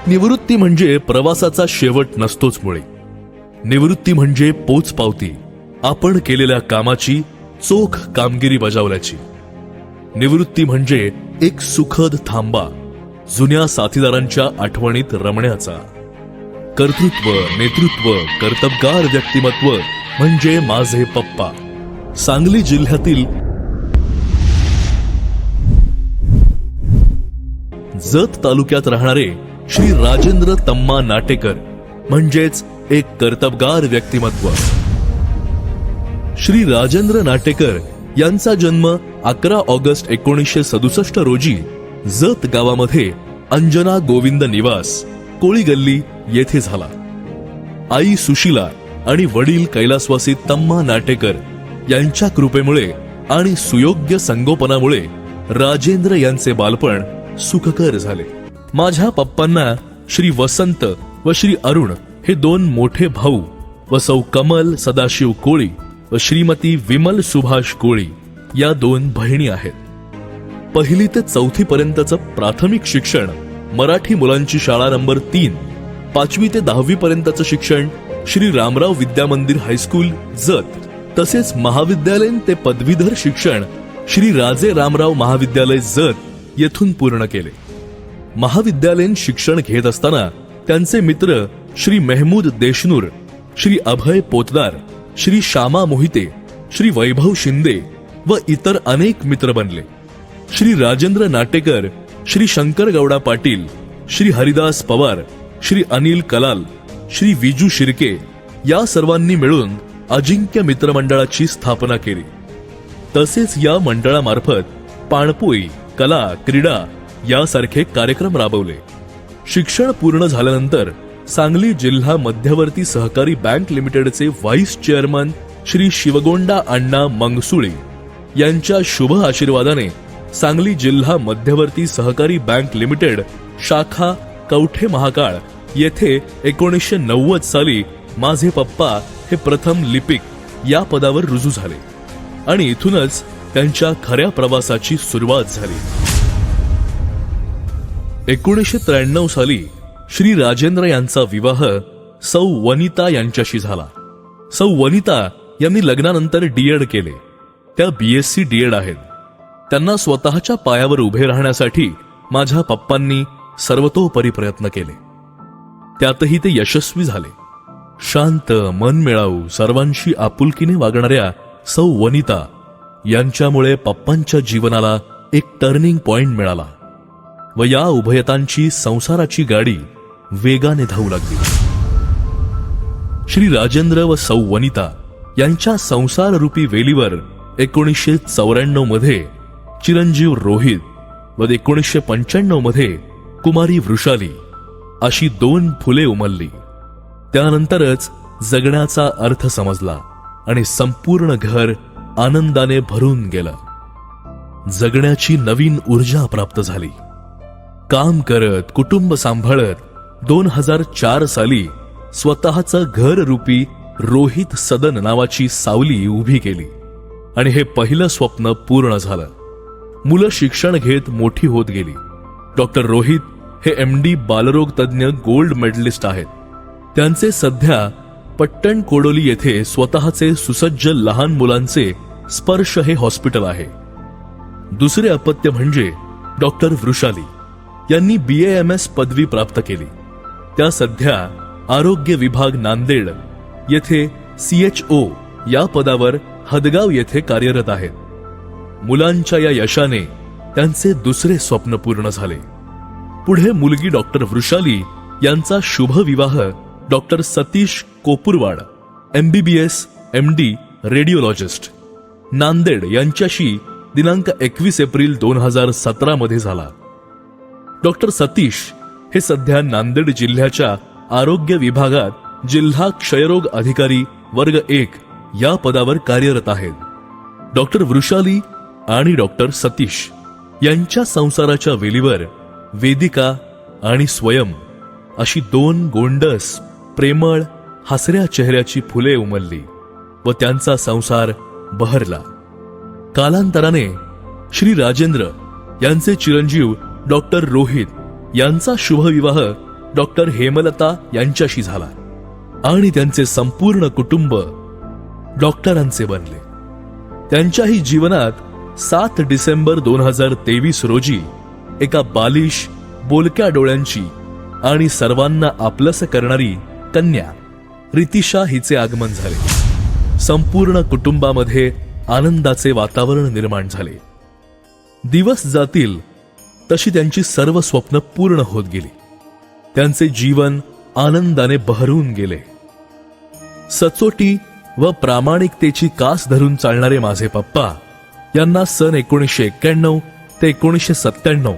निवृत्ती म्हणजे प्रवासाचा शेवट नसतोच मुळे. निवृत्ती म्हणजे पोचपावती, आपण केलेल्या कामाची चोख कामगिरी बजावल्याची. निवृत्ती म्हणजे एक सुखद थांबा, जुन्या साथीदारांच्या आठवणीत रमण्याचा. कर्तृत्व, नेतृत्व, कर्तबगार व्यक्तिमत्व म्हणजे माझे पप्पा. सांगली जिल्ह्यातील जत तालुक्यात राहणारे श्री राजेंद्र तम्मा नाटेकर म्हणजेच एक कर्तबगार व्यक्तिमत्व. श्री राजेंद्र नाटेकर यांचा जन्म 11 ऑगस्ट 1967 रोजी जत गावामध्ये अंजना गोविंद निवास, कोळी गल्ली येथे झाला. आई सुशीला आणि वडील कैलासवासी तम्मा नाटेकर यांच्या कृपेमुळे आणि सुयोग्य संगोपनामुळे राजेंद्र यांचे बालपण सुखकर झाले. माझ्या पप्पांना श्री वसंत व श्री अरुण हे 2 मोठे भाऊ व सौ कमल सदाशिव कोळी व श्रीमती विमल सुभाष कोळी या 2 बहिणी आहेत. 1ली ते 4थी पर्यंतचं प्राथमिक शिक्षण मराठी मुलांची शाळा नंबर 3, 5वी ते 10वी पर्यंतचं शिक्षण श्री रामराव विद्यामंदिर हायस्कूल जत, तसेच महाविद्यालयीन ते पदवीधर शिक्षण श्री राजे रामराव महाविद्यालय जत येथून पूर्ण केले. महाविद्यालयीन शिक्षण घेत असताना त्यांचे मित्र श्री मेहमूद देशनूर, श्री अभय पोतदार, श्री श्यामा मोहिते, श्री वैभव शिंदे व इतर अनेक मित्र बनले. श्री राजेंद्र नाटेकर, श्री शंकर गौडा पाटील, श्री हरिदास पवार, श्री अनिल कलाल, श्री विजू शिर्के या सर्वांनी मिळून अजिंक्य मित्रमंडळाची स्थापना केली. तसेच या मंडळामार्फत पाणपोई, कला, क्रीडा यासारखे कार्यक्रम राबवले. शिक्षण पूर्ण झाल्यानंतर सांगली जिल्हा मध्यवर्ती सहकारी बँक लिमिटेडचे व्हाईस चेअरमन श्री शिवगोंडा अण्णा मंगसुळे यांच्या शुभ आशीर्वादाने सांगली जिल्हा मध्यवर्ती सहकारी बँक लिमिटेड शाखा कवठे महाकाळ येथे 1990 साली माझे पप्पा हे प्रथम लिपिक या पदावर रुजू झाले आणि इथूनच त्यांच्या खऱ्या प्रवासाची सुरुवात झाली. 1993 साली श्री राजेंद्र यांचा विवाह सौ वनिता यांच्याशी झाला. सौ वनिता यांनी लग्नानंतर डीएड केले. त्या BSc डीएड आहेत. त्यांना स्वतःच्या पायावर उभे राहण्यासाठी माझ्या पप्पांनी सर्वतोपरी प्रयत्न केले. त्यातही ते यशस्वी झाले. शांत, मनमिळाऊ, सर्वांशी आपुलकीने वागणाऱ्या सौ वनिता यांच्यामुळे पप्पांच्या जीवनाला एक टर्निंग पॉइंट मिळाला व या उभयतांची संसाराची गाडी वेगाने धावू लागली. श्री राजेंद्र व सौ वनिता यांच्या संसाररूपी वेलीवर 1994 मध्ये चिरंजीव रोहित व 1995 मध्ये कुमारी वृषाली अशी 2 फुले उमलली. त्यानंतरच जगण्याचा अर्थ समजला आणि संपूर्ण घर आनंदाने भरून गेलं. जगण्याची नवीन ऊर्जा प्राप्त झाली. काम करत, कुटुंब सांभाळत 2004 साली स्वतःचं घर रूपी रोहित सदन नावाची सावली उभी केली आणि हे पहिलं स्वप्न पूर्ण झालं. मुलं शिक्षण घेत मोठी होत गेली. डॉक्टर रोहित हे MD बालरोग तज्ञ गोल्ड मेडलिस्ट आहेत. त्यांचे सध्या पट्टण कोडोली येथे स्वतःचे सुसज्ज लहान मुलांचे स्पर्श हे हॉस्पिटल आहे. दुसरे अपत्य म्हणजे डॉक्टर वृषाली यांनी BAMS पदवी प्राप्त केली. त्या सध्या आरोग्य विभाग नांदेड येथे CHO या पदावर हदगाव येथे कार्यरत आहेत. मुलांच्या या यशाने त्यांचे दुसरे स्वप्न पूर्ण झाले. पुढे मुलगी डॉक्टर वृषाली यांचा शुभ विवाह doctor Satish Kopurwad MBBS MD radiologist Nanded यांच्याशी दिनांक 21 एप्रिल 2017 मध्ये झाला. डॉक्टर सतीश हे सध्या नांदेड जिल्ह्याच्या आरोग्य विभागात जिल्हा क्षयरोग अधिकारी वर्ग 1 या पदावर कार्यरत आहेत. डॉक्टर वृषाली आणि डॉक्टर सतीश यांच्या संसाराच्या वेलीवर वेदिका आणि स्वयं अशी 2 गोंडस, प्रेमळ, हसऱ्या चेहऱ्याची फुले उमलली व त्यांचा संसार बहरला. कालांतराने श्री राजेंद्र यांचे चिरंजीव डॉक्टर रोहित यांचा शुभविवाह डॉक्टर हेमलता यांच्याशी झाला आणि त्यांचे संपूर्ण कुटुंब डॉक्टरांचे बनले. त्यांच्याही जीवनात 7 डिसेंबर 2023 रोजी एका बालिश, बोलक्या डोळ्यांची आणि सर्वांना आपलंसं करणारी कन्या रितिशा हिचे आगमन झाले. संपूर्ण कुटुंबामध्ये आनंदाचे वातावरण निर्माण झाले. दिवस जातील तशी त्यांची सर्व स्वप्न पूर्ण होत गेली. त्यांचे जीवन आनंदाने बहरून गेले. सचोटी व प्रामाणिकतेची कास धरून चालणारे माझे पप्पा यांना सन 1991 ते 1997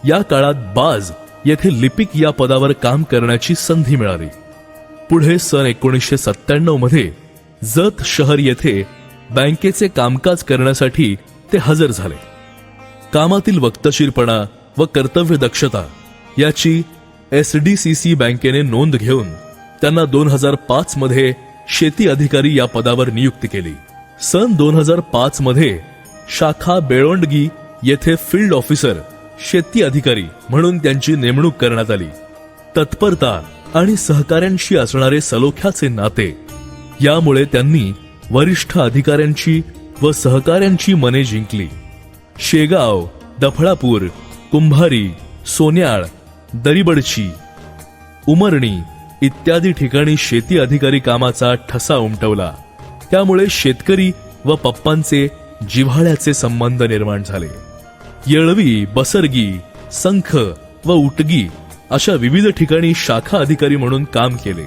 या काळात बाज येथे लिपिक या पदावर काम करण्याची संधी मिळाली. पुढे सन 1997 मध्ये जत शहर येथे बँकेचे कामकाज करण्यासाठी ते हजर झाले. कामातील वक्तशीरपणा व कर्तव्य दक्षता याची SDCC बँकेने नोंद घेऊन त्यांना 2005 मध्ये शेती अधिकारी या पदावर नियुक्ती केली. सन 2005 मध्ये शाखा बेळोंडगी येथे फील्ड ऑफिसर शेती अधिकारी म्हणून त्यांची नेमणूक करण्यात आली. तत्परता आणि सहकाऱ्यांशी असणारे सलोख्याचे नाते यामुळे त्यांनी वरिष्ठ अधिकाऱ्यांची व सहकाऱ्यांची मने जिंकली. शेगाव, दफळापूर, कुंभारी, सोन्याळ, दरिबडची, उमरणी इत्यादी ठिकाणी शेती अधिकारी कामाचा ठसा उमटवला. त्यामुळे शेतकरी व पप्पांचे जिव्हाळ्याचे संबंध निर्माण झाले. येळवी, बसरगी, संख व उटगी अशा विविध ठिकाणी शाखा अधिकारी म्हणून काम केले.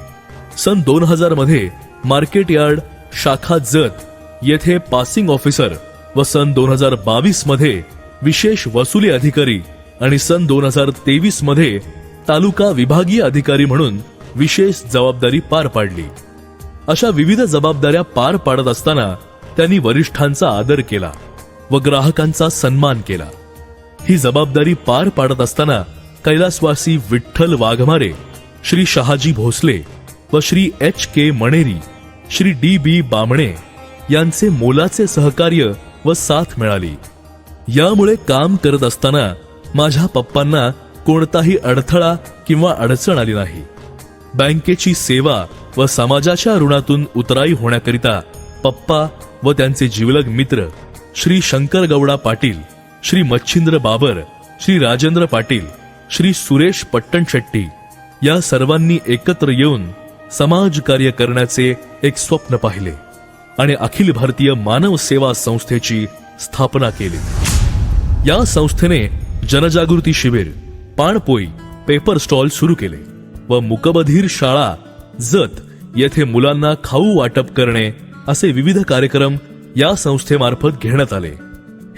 सन 2000 मध्ये मार्केट यार्ड शाखा जत येथे पासिंग ऑफिसर व सन 2022 मध्ये विशेष वसुली अधिकारी आणि सन 2023 मध्ये तालुका विभागीय अधिकारी म्हणून विशेष जबाबदारी पार पाडली. अशा विविध जबाबदाऱ्या पार पाडत असताना त्यांनी वरिष्ठांचा आदर केला व ग्राहकांचा सन्मान केला. ही जबाबदारी पार पाडत असताना कैलासवासी विठ्ठल वाघमारे, श्री शहाजी भोसले व श्री HK मणेरी, श्री DB बामणे यांचे मोलाचे सहकार्य व साथ मिळाली. यामुळे काम करत असताना माझ्या पप्पांना कोणताही अडथळा किंवा अडचण आली नाही. बँकेची सेवा व समाजाच्या ऋणातून उतराई होण्याकरिता पप्पा व त्यांचे जिवलग मित्र श्री शंकर गौडा पाटील, श्री मच्छिंद्र बाबर, श्री राजेंद्र पाटील, श्री सुरेश पट्टणशेट्टी या सर्वांनी एकत्र येऊन समाज कार्य करण्याचे एक स्वप्न पाहिले आणि अखिल भारतीय मानव सेवा संस्थेची स्थापना केली. या संस्थेने जनजागृती शिबिर, पाणपोई, पेपर स्टॉल सुरू केले व मुकबधीर शाळा जत येथे मुलांना खाऊ वाटप करणे असे विविध कार्यक्रम या संस्थेमार्फत घेण्यात आले.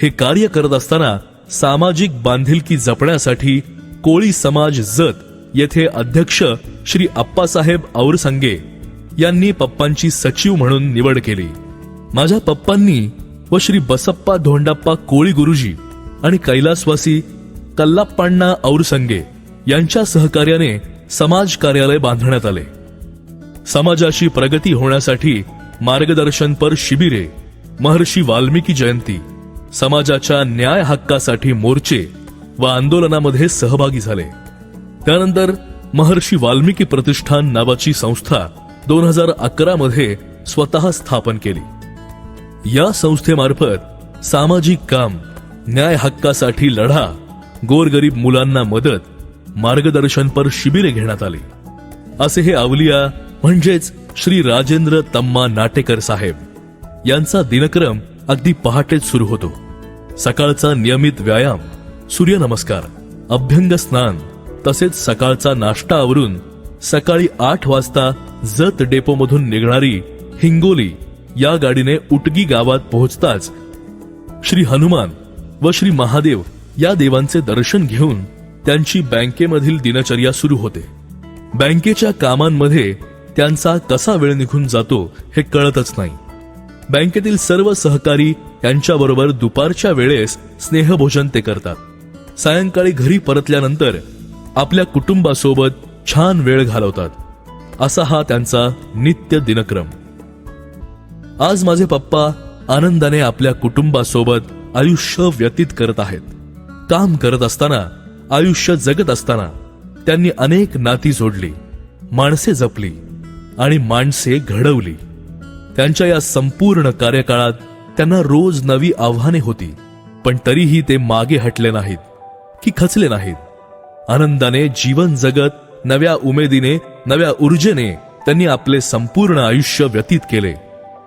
हे कार्य करत असताना सामाजिक बांधिलकी जपण्यासाठी कोळी समाज जत येथे अध्यक्ष श्री अप्पासाहेब औरसंगे यांनी पप्पांची सचिव म्हणून निवड केली. माझ्या पप्पांनी व श्री बसप्पा धोंडाप्पा कोळी गुरुजी आणि कैलासवासी कल्लाप्पाण्णा औरसंगे यांच्या सहकार्याने समाज कार्यालय बांधण्यात आले. समाजाची प्रगती होण्यासाठी मार्गदर्शनपर शिबिरे, महर्षी वाल्मिकी जयंती, समाजाच्या न्याय हक्कासाठी मोर्चे व आंदोलनामध्ये सहभागी झाले. त्यानंतर महर्षी वाल्मिकी प्रतिष्ठान नावाची संस्था 2011 मध्ये स्वतः स्थापन केली. या संस्थेमार्फत सामाजिक काम, न्याय हक्कासाठी लढा, गोरगरीब मुलांना मदत, मार्गदर्शनपर शिबिरे घेण्यात आली. असे हे अवलिया म्हणजेच श्री राजेंद्र तम्मा नाटेकर साहेब यांचा दिनक्रम अगदी पहाटेच सुरू होतो. सकाळचा नियमित व्यायाम, सूर्यनमस्कार, अभ्यंग स्नान तसेच सकाळचा नाश्ता आवरून सकाळी 8 वाजता जत डेपोमधून निघणारी हिंगोली या गाडीने उटगी गावात पोहोचताच श्री हनुमान व श्री महादेव या देवांचे दर्शन घेऊन त्यांची बँकेमधील दिनचर्या सुरू होते. बँकेच्या कामांमध्ये त्यांचा कसा वेळ निघून जातो हे कळतच नाही. बँकेतील सर्व सहकारी यांच्याबरोबर दुपारच्या वेळेस स्नेहभोजन ते करतात. सायंकाळी घरी परतल्यानंतर आपल्या कुटुंबासोबत छान वेळ घालवतात. असा हा त्यांचा नित्य दिनक्रम. आज माझे पप्पा आनंदाने आपल्या कुटुंबासोबत आयुष्य व्यतीत करत आहेत. काम करत असताना, आयुष्य जगत असताना त्यांनी अनेक नाती जोडली, माणसे जपली आणि माणसे घडवली. त्यांच्या या संपूर्ण कार्यकाळात त्यांना रोज नवी आव्हाने होती, पण तरीही ते मागे हटले नाहीत की खचले नाहीत. आनंदाने जीवन जगत, नव्या उमेदीने, नव्या ऊर्जेने त्यांनी आपले संपूर्ण आयुष्य व्यतीत केले.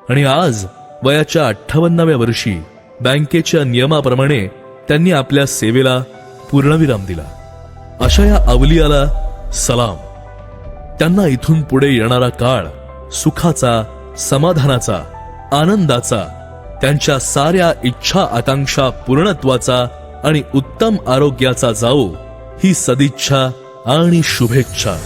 आणि आज वयाच्या 58व्या वर्षी बँकेच्या नियमाप्रमाणे त्यांनी आपल्या सेवेला पूर्णविराम दिला. अशा या अवलियाला सलाम. त्यांना इथून पुढे येणारा काळ सुखाचा, समाधानाचा, आनंदाचा, त्यांच्या साऱ्या इच्छा आकांक्षा पूर्णत्वाचा आणि उत्तम आरोग्याचा जावो, ही सदिच्छा आणि शुभेच्छा.